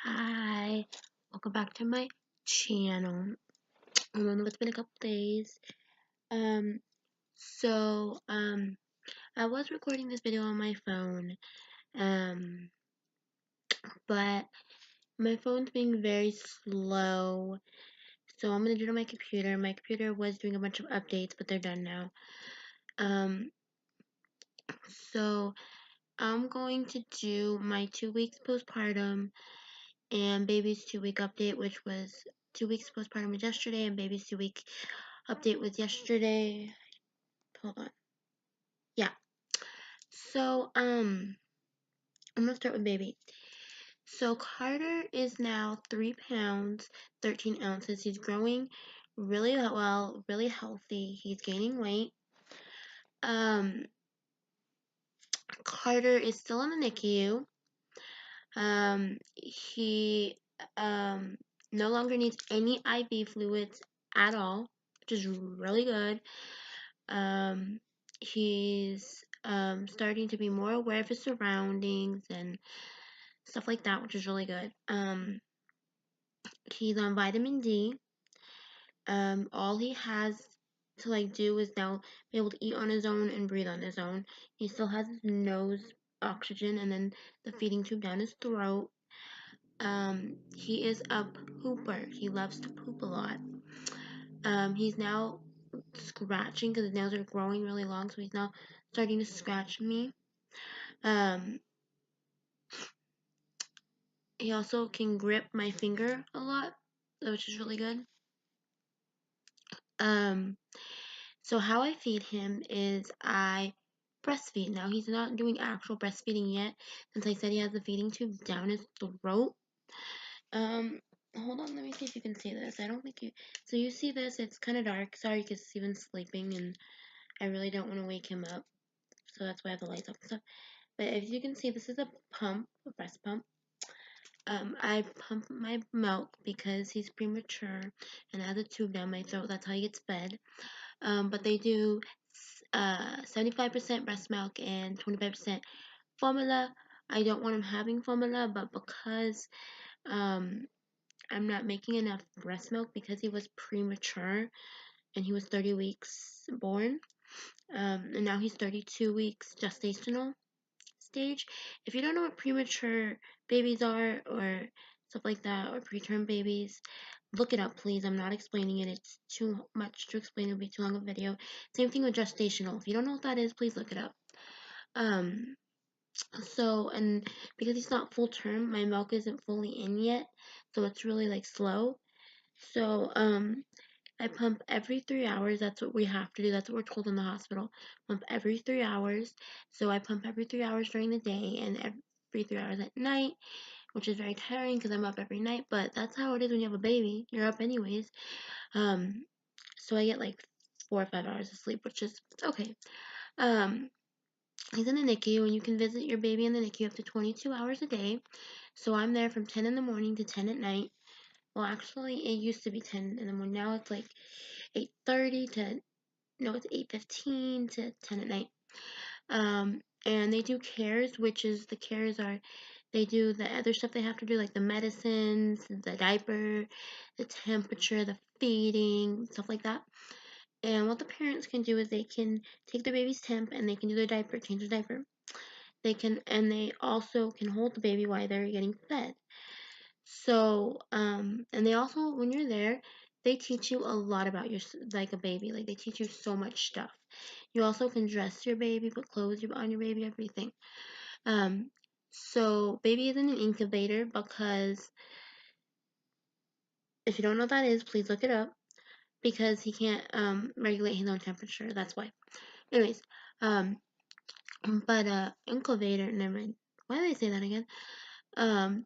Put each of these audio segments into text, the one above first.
Hi, welcome back to my channel. I don't know, it's been a couple days. Um, so, I was recording this video on my phone, um, but my phone's being very slow, so I'm gonna do it on my computer. My computer was doing a bunch of updates, but they're done now. Um, so I'm going to do my 2 weeks postpartum and baby's 2 week update, which was 2 weeks postpartum was yesterday, and baby's 2 week update was yesterday. Hold on. Yeah. So, I'm gonna start with baby. So Carter is now 3 pounds, 13 ounces. He's growing really well, really healthy. He's gaining weight. Um, Carter is still in the NICU. He no longer needs any IV fluids at all, which is really good. Um, he's starting to be more aware of his surroundings and stuff like that, which is really good. He's on vitamin D. All he has to do is now be able to eat on his own and breathe on his own. He still has his nose oxygen and then the feeding tube down his throat. He is a pooper. He loves to poop a lot. He's now scratching because his nails are growing really long, so he's now starting to scratch me. Um, he also can grip my finger a lot, which is really good. Um, so how I feed him is I breastfeed. Now he's not doing actual breastfeeding yet, since I said he has the feeding tube down his throat. Um, hold on, let me see if you can see this. I don't think you. So you see this? It's kind of dark. Sorry, because he's even sleeping, and I really don't want to wake him up. So that's why I have the lights off and stuff. But if you can see, this is a pump, a breast pump. I pump my milk because he's premature and has a tube down my throat. That's how he gets fed. But they do 75% breast milk and 25% formula. I don't want him having formula, but because um, I'm not making enough breast milk because he was premature and he was 30 weeks born, and now he's 32 weeks gestational stage. If you don't know what premature babies are or stuff like that, or preterm babies, look it up, please. I'm not explaining it. It's too much to explain. It'll be too long a video. Same thing with gestational. If you don't know what that is, please look it up. Um, and because he's not full term, my milk isn't fully in yet, so it's really slow. So, I pump every 3 hours. That's what we have to do. That's what we're told in the hospital. Pump every 3 hours. So I pump every 3 hours during the day and every 3 hours at night, which is very tiring because I'm up every night. But that's how it is when you have a baby. You're up anyways. Um, so I get 4 or 5 hours of sleep, which is okay. Um, he's in the NICU, and you can visit your baby in the NICU up to 22 hours a day. So I'm there from 10 in the morning to 10 at night. Well, actually, it used to be 10 in the morning. Now it's 8:30 to no, it's 8:15 to 10 at night. And they do cares, which is the cares are they do the other stuff they have to do, like the medicines, the diaper, the temperature, the feeding, stuff like that. And what the parents can do is they can take their baby's temp and they can do their diaper, change the diaper. And they also can hold the baby while they're getting fed. So, and they also, when you're there, they teach you a lot about like a baby. Like they teach you so much stuff. You also can dress your baby, put clothes on your baby, everything. Um, so baby is in an incubator because if you don't know what that is, please look it up because he can't regulate his own temperature. That's why. Anyways, um, but incubator. Never mind. Why did I say that again? Um,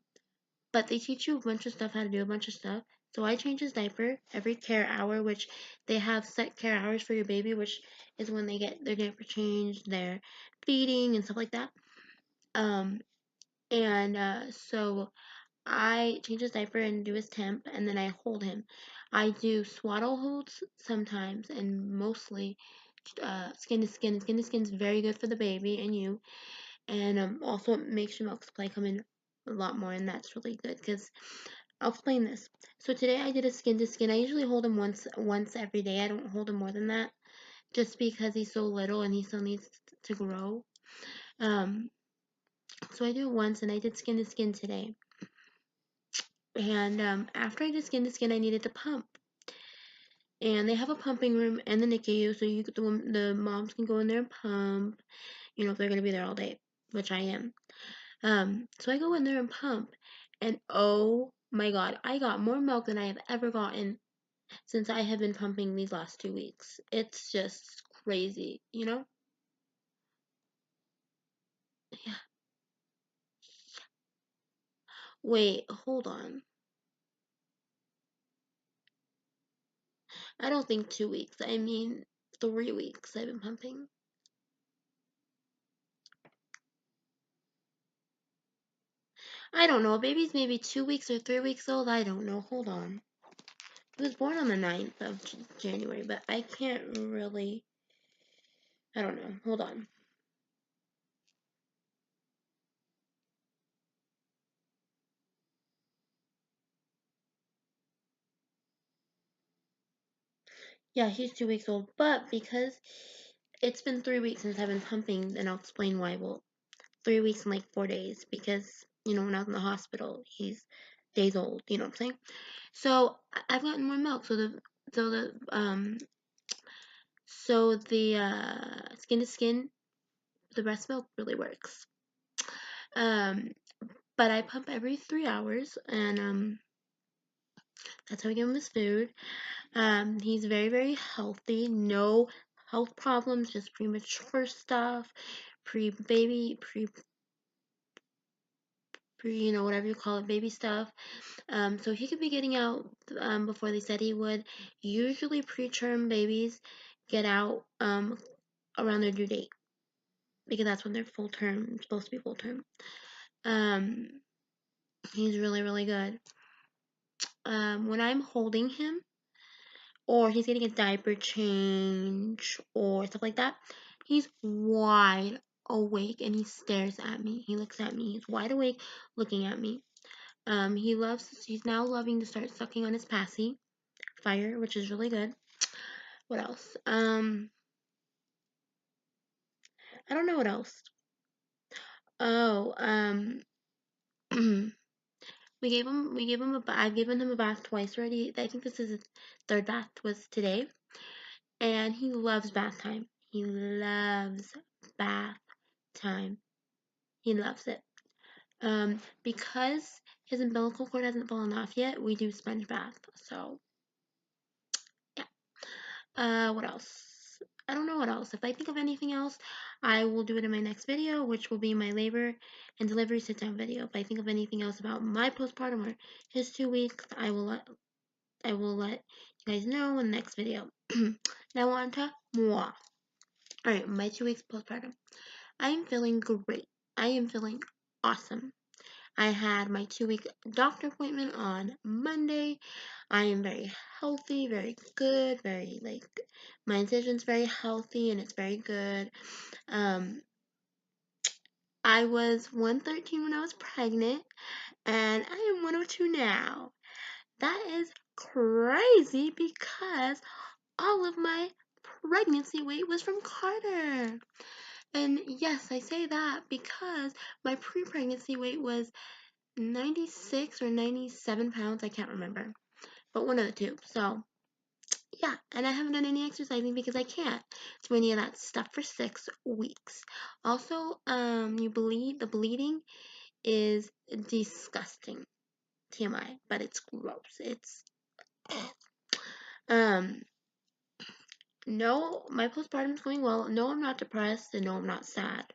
but they teach you a bunch of stuff, how to do a bunch of stuff. So I change his diaper every care hour, which they have set care hours for your baby, which is when they get their diaper changed, their feeding, and stuff like that. Um, and so I change his diaper and do his temp, and then I hold him. I do swaddle holds sometimes, and mostly skin to skin. Skin to skin is very good for the baby and you, and also it makes your milk supply come in a lot more, and that's really good because I'll explain this. So today I did a skin to skin. I usually hold him once every day. I don't hold him more than that, just because he's so little and he still needs to grow. Um, so I do it once, and I did skin to skin today. And after I did skin to skin, I needed to pump. And they have a pumping room in the NICU, so the moms can go in there and pump. You know, if they're gonna be there all day, which I am. So I go in there and pump, and oh my God, I got more milk than I have ever gotten since I have been pumping these last 2 weeks. It's just crazy, you know? Yeah. Wait, hold on. I don't think 2 weeks. I mean 3 weeks I've been pumping. I don't know. A baby's maybe 2 weeks or 3 weeks old. I don't know. Hold on. He was born on the 9th of January, but I can't really. I don't know. Hold on. Yeah, he's 2 weeks old, but because it's been 3 weeks since I've been pumping, and I'll explain why. Well, 3 weeks and like 4 days, because when I was in the hospital, he's days old. You know what I'm saying? So I've gotten more milk. So the skin to skin, the breast milk really works. Um, but I pump every 3 hours, and that's how I give him his food. He's very, very healthy. No health problems, just premature stuff, pre-baby, whatever you call it, baby stuff. So he could be getting out before they said he would. Usually preterm babies get out around their due date because that's when they're full term, supposed to be full term. Um, he's really, really good. When I'm holding him, or he's getting a diaper change or stuff like that, he's wide awake and he stares at me. He looks at me. He's wide awake looking at me. He's now loving to start sucking on his passy fire, which is really good. What else? I don't know what else. Oh, we gave him I've given him a bath twice already. I think this is his third bath was today. And he loves bath time. He loves bath time. He loves it. Because his umbilical cord hasn't fallen off yet, we do sponge bath. So, yeah. What else? I don't know what else. If I think of anything else, I will do it in my next video, which will be my labor and delivery sit-down video. If I think of anything else about my postpartum or his 2 weeks, I will let you guys know in the next video. Now on to moi. Alright, my 2 weeks postpartum. I am feeling great. I am feeling awesome. I had my 2 week doctor appointment on Monday. I am very healthy, very good, my incision's very healthy and it's very good. I was 113 when I was pregnant, and I am 102 now. That is crazy because all of my pregnancy weight was from Carter. And yes, I say that because my pre-pregnancy weight was 96 or 97 pounds. I can't remember, but one of the two. So, yeah, and I haven't done any exercising because I can't do any of that stuff for 6 weeks. Also, the bleeding is disgusting. TMI, but it's gross. It's, um, no, my postpartum's going well. No, I'm not depressed, and no, I'm not sad.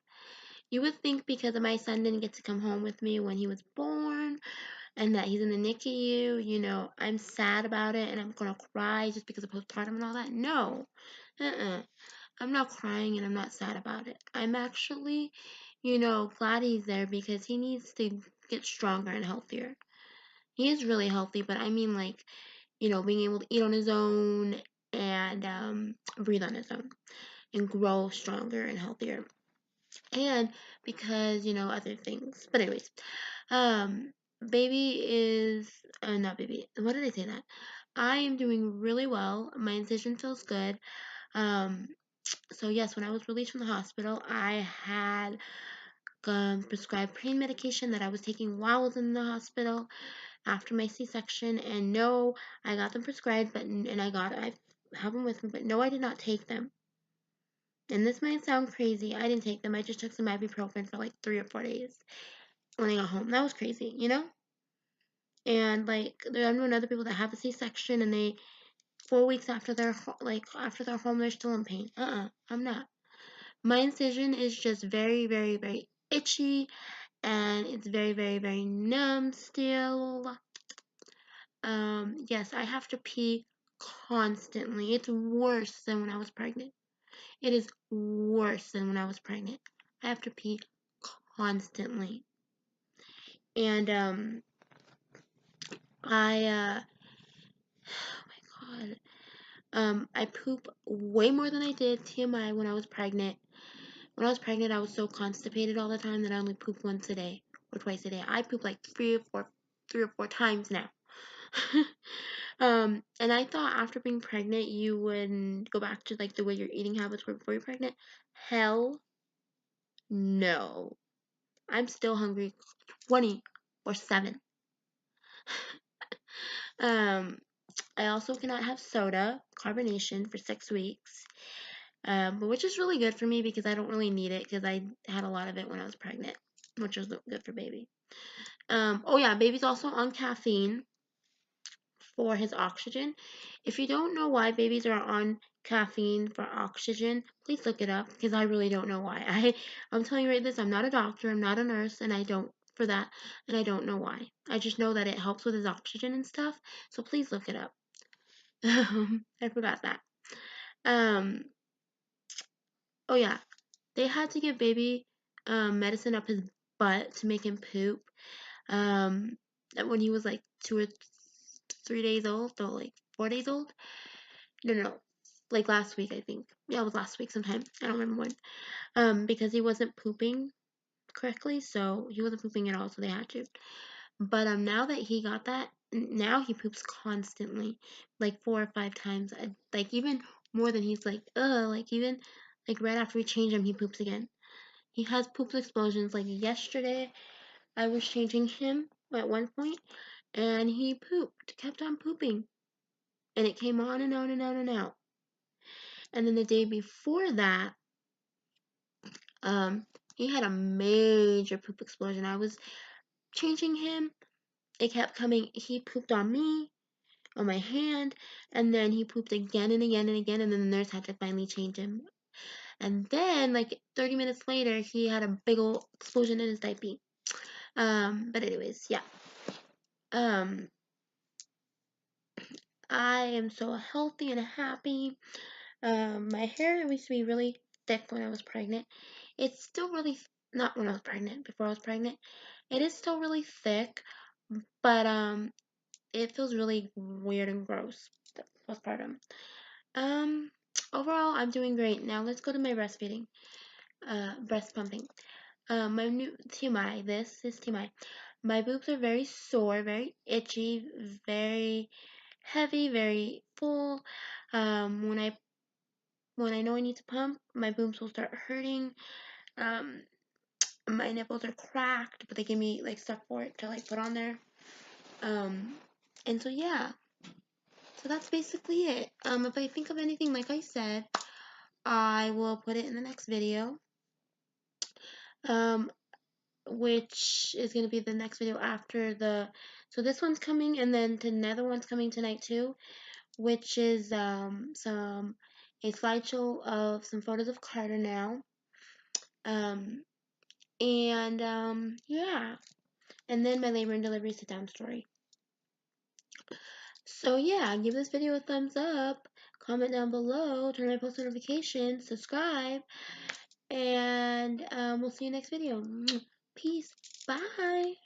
You would think because my son didn't get to come home with me when he was born and that he's in the NICU, I'm sad about it and I'm gonna cry just because of postpartum and all that. No, I'm not crying and I'm not sad about it. I'm actually, glad he's there because he needs to get stronger and healthier. He is really healthy, but I mean, like, being able to eat on his own and breathe on his own and grow stronger and healthier. And because, other things. But anyways, Um, baby is not baby. What did I say that? I am doing really well. My incision feels good. Um, so yes, when I was released from the hospital, I had prescribed pain medication that I was taking while I was in the hospital after my C-section. And no, I got them prescribed, but I have them with me, but no, I did not take them. And this might sound crazy. I didn't take them. I just took some ibuprofen for like 3 or 4 days when I got home. That was crazy, you know? And like, I know other people that have a C-section and they 4 weeks after after they're home, they're still in pain. I'm not. My incision is just very, very, very itchy, and it's very, very, very numb still. Yes, I have to pee constantly. It's worse than when I was pregnant. It is worse than when I was pregnant. I have to pee constantly. And oh my god. I poop way more than I did TMI when I was pregnant. When I was pregnant, I was so constipated all the time that I only poop once a day or twice a day. I poop like three or four times now. And I thought after being pregnant, you would go back to like the way your eating habits were before you're pregnant. Hell no. I'm still hungry 24/7. Um, I also cannot have soda, carbonation for 6 weeks. But which is really good for me because I don't really need it because I had a lot of it when I was pregnant, which was good for baby. Oh yeah, baby's also on caffeine for his oxygen. If you don't know why babies are on caffeine for oxygen, please look it up because I really don't know why. I'm telling you right this, I'm not a doctor, I'm not a nurse, and I don't for that, and I don't know why. I just know that it helps with his oxygen and stuff. So please look it up. I forgot that. Um, oh yeah, they had to give baby medicine up his butt to make him poop. Um, when he was like 2 or 3 days old, or like 4 days old. No, like last week I think. Yeah, it was last week sometime. I don't remember when. Because he wasn't pooping correctly, so he wasn't pooping at all, so they had to. But now that he got that, now he poops constantly, like 4 or 5 times, like even more than he's like, like even like right after we change him, he poops again. He has poop explosions. Like yesterday, I was changing him at one point, and he pooped, kept on pooping, and it came on and on and on and out. And then the day before that, he had a major poop explosion. I was changing him. It kept coming. He pooped on me, on my hand, and then he pooped again and again and again, and then the nurse had to finally change him. And then, like 30 minutes later, he had a big old explosion in his diaper. But anyways, yeah. Um, I am so healthy and happy. My hair used to be really thick when I was pregnant. It's still really, not when I was pregnant, before I was pregnant. It is still really thick, but it feels really weird and gross postpartum. Um, Overall, I'm doing great. Now let's go to my breastfeeding, breast pumping. My new TMI. This is TMI. My boobs are very sore, very itchy, very heavy, very full. When I know I need to pump, my boobs will start hurting. Um, my nipples are cracked, but they give me like stuff for it to like put on there. Um, and so yeah, so that's basically it. If I think of anything, like I said, I will put it in the next video. Um, which is gonna be the next video after so this one's coming, and then another one's coming tonight too, which is a slideshow of some photos of Carter now. Um, and yeah, and then my labor and delivery sit down story. So yeah, give this video a thumbs up, comment down below, turn on my post notifications, subscribe, and we'll see you next video. Peace. Bye.